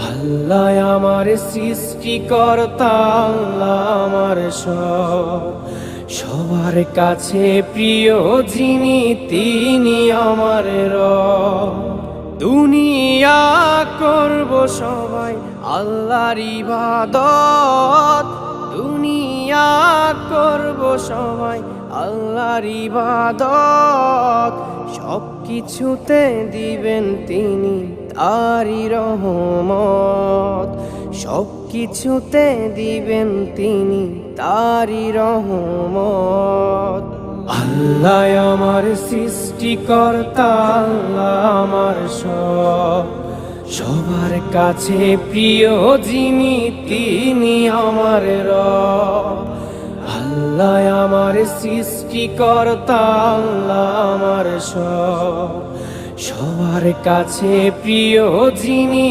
আল্লাহ আমার সৃষ্টিকর্তা, আল্লাহ আমার সবার কাছে প্রিয় যিনি, তিনি আমার রব। দুনিয়া করব সবাই আল্লাহর ইবাদত, দুনিয়া করব সবাই আল্লাহর ইবাদত। সব কিছুতে দিবেন তিনি তারই রহমত, সব কিছুতে দিবেন তিনি তারই রহমত। আল্লাহ আমার সৃষ্টিকর্তা, আল্লাহ আমার সবার কাছে প্রিয় যিনি, তিনি আমার রব। আল্লাহ আমার সৃষ্টিকর্তা, আল্লাহ আমার সবার কাছে প্রিয় যিনি।